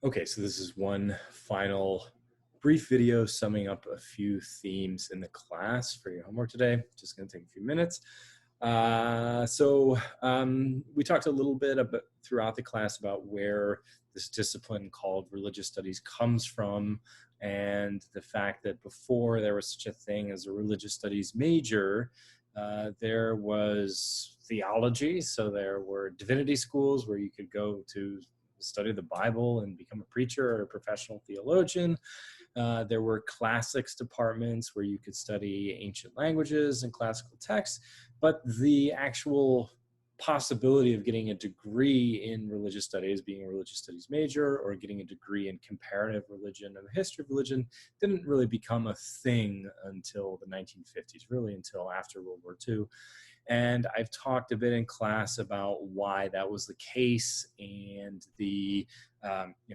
Okay, so this is one final brief video summing up a few themes in the class for your homework today. Just going to take a few minutes. We talked a little bit about, throughout the class about where this discipline called religious studies comes from, and the fact that before there was such a thing as a religious studies major, there was theology. So there were divinity schools where you could go to study the Bible and become a preacher or a professional theologian. There were classics departments where you could study ancient languages and classical texts, but the actual possibility of getting a degree in religious studies, being a religious studies major, or getting a degree in comparative religion and the history of religion didn't really become a thing until the 1950s, really until after World War II. And I've talked a bit in class about why that was the case and the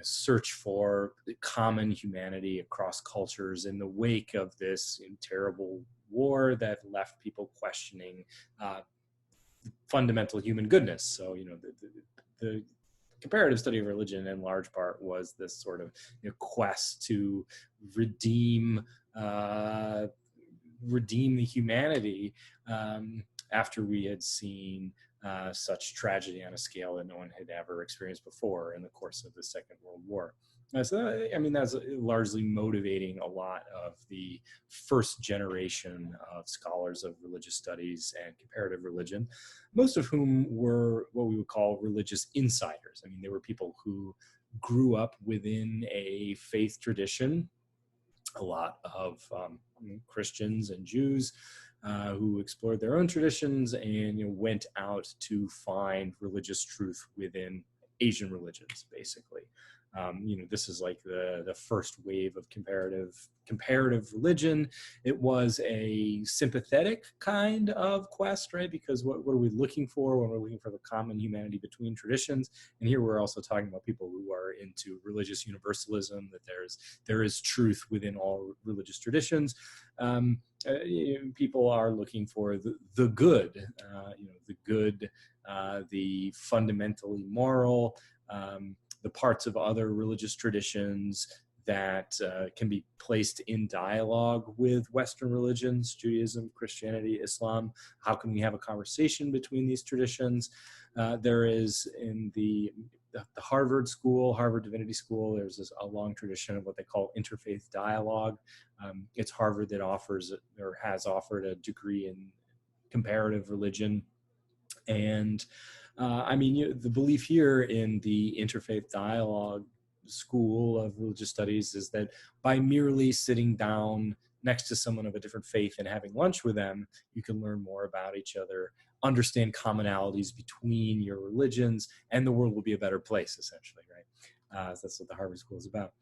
search for common humanity across cultures in the wake of this terrible war that left people questioning fundamental human goodness. So, the comparative study of religion in large part was this sort of quest to redeem redeem the humanity after we had seen such tragedy on a scale that no one had ever experienced before in the course of the Second World War. That's largely motivating a lot of the first generation of scholars of religious studies and comparative religion, most of whom were what we would call religious insiders. I mean, they were people who grew up within a faith tradition. A lot of Christians and Jews who explored their own traditions and went out to find religious truth within Asian religions, basically. This is like the first wave of comparative religion. It was a sympathetic kind of quest, right? Because what are we looking for when we're looking for the common humanity between traditions? And here we're also talking about people who are into religious universalism, that there is truth within all religious traditions. People are looking for the good, the good, the fundamentally moral, the parts of other religious traditions that can be placed in dialogue with Western religions, Judaism, Christianity, Islam. How can we have a conversation between these traditions? There is in the Harvard School, Harvard Divinity School, there's a long tradition of what they call interfaith dialogue. It's Harvard that offers or has offered a degree in comparative religion. And the belief here in the interfaith dialogue school of religious studies is that by merely sitting down next to someone of a different faith and having lunch with them, you can learn more about each other, understand commonalities between your religions, and the world will be a better place, essentially, right? So that's what the Harvard School is about.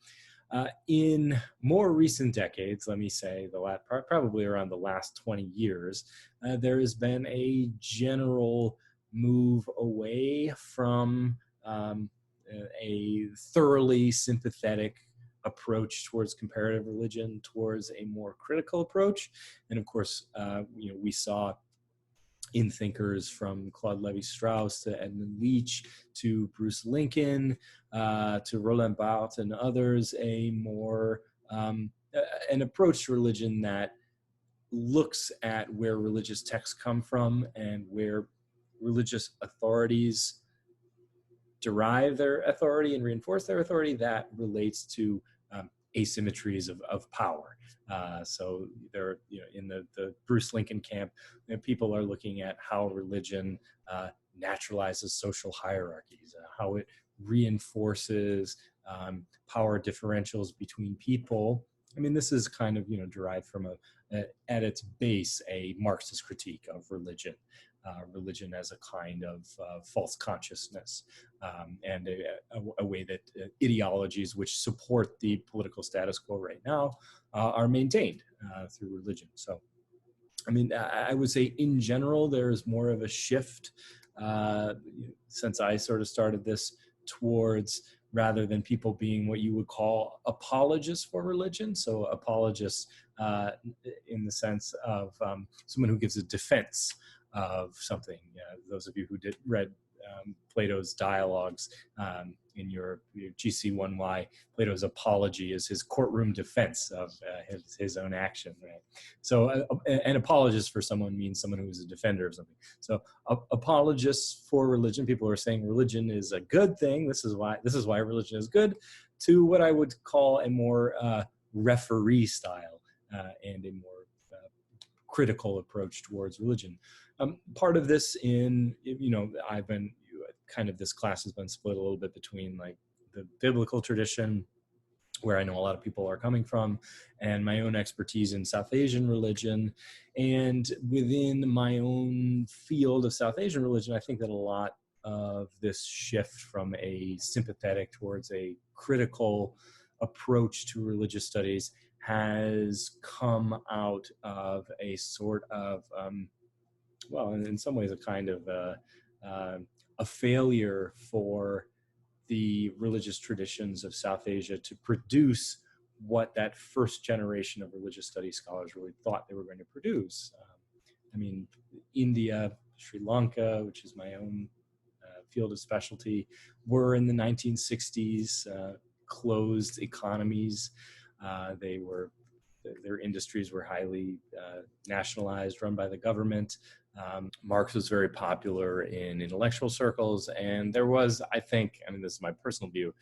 In more recent decades, let me say, probably around the last 20 years, there has been a general move away from a thoroughly sympathetic approach towards comparative religion towards a more critical approach. And of course, we saw in thinkers from Claude Lévi-Strauss to Edmund Leach to Bruce Lincoln to Roland Barthes and others, an approach to religion that looks at where religious texts come from and where religious authorities derive their authority and reinforce their authority, that relates to asymmetries of power. So there, in the Bruce Lincoln camp, people are looking at how religion naturalizes social hierarchies, how it reinforces power differentials between people. I mean, this is kind of derived from at its base a Marxist critique of religion. Religion as a kind of false consciousness, and a way that ideologies which support the political status quo right now are maintained through religion. So, I would say in general, there is more of a shift since I sort of started this towards, rather than people being what you would call apologists for religion. So apologists in the sense of someone who gives a defense of something. Those of you who read Plato's dialogues, in your GC1Y, Plato's apology is his courtroom defense of his own action, right? So an apologist for someone means someone who is a defender of something. So apologists for religion, people who are saying religion is a good thing, this is why religion is good, to what I would call a more referee style and a more critical approach towards religion. Part of this I've been kind of, this class has been split a little bit between like the biblical tradition, where I know a lot of people are coming from, and my own expertise in South Asian religion. And within my own field of South Asian religion, I think that a lot of this shift from a sympathetic towards a critical approach to religious studies has come out of a sort of, well, in some ways, a kind of a failure for the religious traditions of South Asia to produce what that first generation of religious studies scholars really thought they were going to produce. I mean, India, Sri Lanka, which is my own field of specialty, were in the 1960s closed economies. Their industries were highly nationalized, run by the government. Marx was very popular in intellectual circles, and there was, I think, I mean, this is my personal view,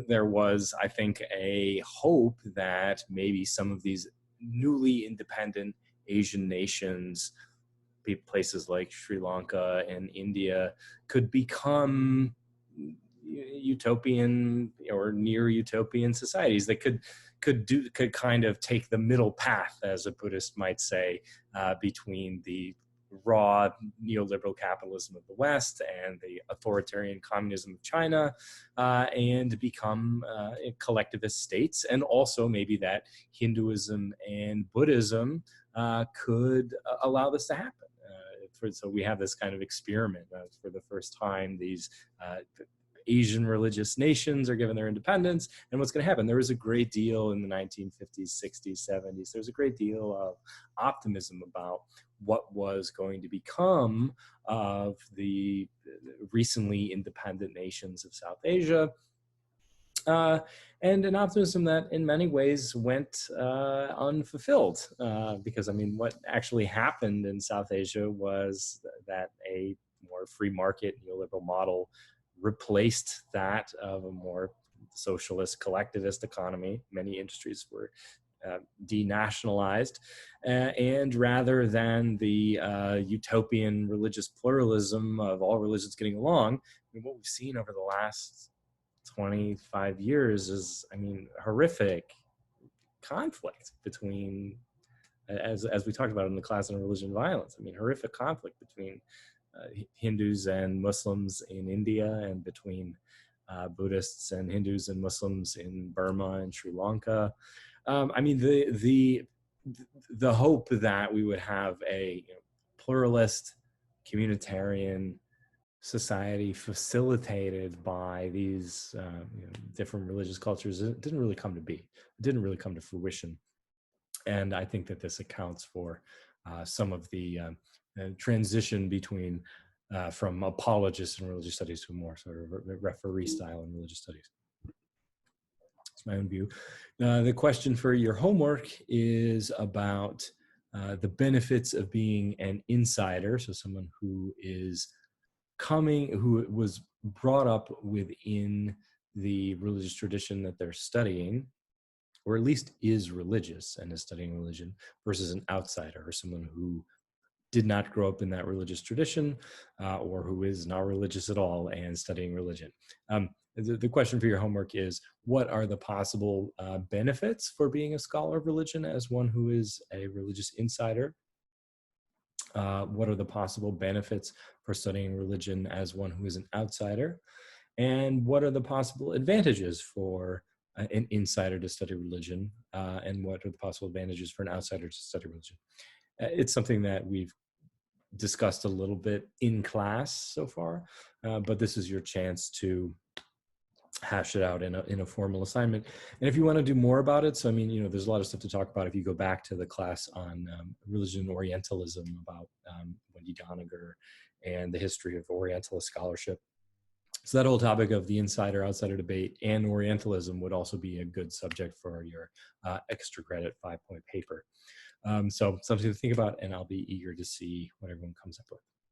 there was, I think, a hope that maybe some of these newly independent Asian nations, places like Sri Lanka and India, could become utopian or near utopian societies that could kind of take the middle path, as a Buddhist might say, between the raw neoliberal capitalism of the West and the authoritarian communism of China, and become collectivist states. And also maybe that Hinduism and Buddhism could allow this to happen. So we have this kind of experiment for the first time. These Asian religious nations are given their independence, and what's going to happen? There was a great deal in the 1950s, 60s, 70s. There was a great deal of optimism about what was going to become of the recently independent nations of South Asia. And an optimism that in many ways went unfulfilled, because, I mean, what actually happened in South Asia was that a more free market neoliberal model replaced that of a more socialist collectivist economy. Many industries were denationalized, and rather than the utopian religious pluralism of all religions getting along, I mean, what we've seen over the last 25 years is, I mean, horrific conflict between, as we talked about in the class on religion and violence, I mean, horrific conflict between Hindus and Muslims in India, and between Buddhists and Hindus and Muslims in Burma and Sri Lanka. I mean, the hope that we would have a pluralist, communitarian society facilitated by these different religious cultures, it didn't really come to be. It didn't really come to fruition. And I think that this accounts for some of the transition between from apologists in religious studies to more sort of referee style in religious studies. It's my own view. The question for your homework is about the benefits of being an insider, so someone who is who was brought up within the religious tradition that they're studying, or at least is religious and is studying religion, versus an outsider, or someone who did not grow up in that religious tradition, or who is not religious at all and studying religion. The question for your homework is, what are the possible benefits for being a scholar of religion as one who is a religious insider? What are the possible benefits for studying religion as one who is an outsider? And what are the possible advantages for an insider to study religion? And what are the possible advantages for an outsider to study religion? It's something that we've discussed a little bit in class so far, but this is your chance to hash it out in a formal assignment. And if you want to do more about it, so I mean, there's a lot of stuff to talk about if you go back to the class on religion and Orientalism about Wendy Doniger and the history of Orientalist scholarship. So that whole topic of the insider-outsider debate and Orientalism would also be a good subject for your extra credit 5-point paper. So something to think about, and I'll be eager to see what everyone comes up with.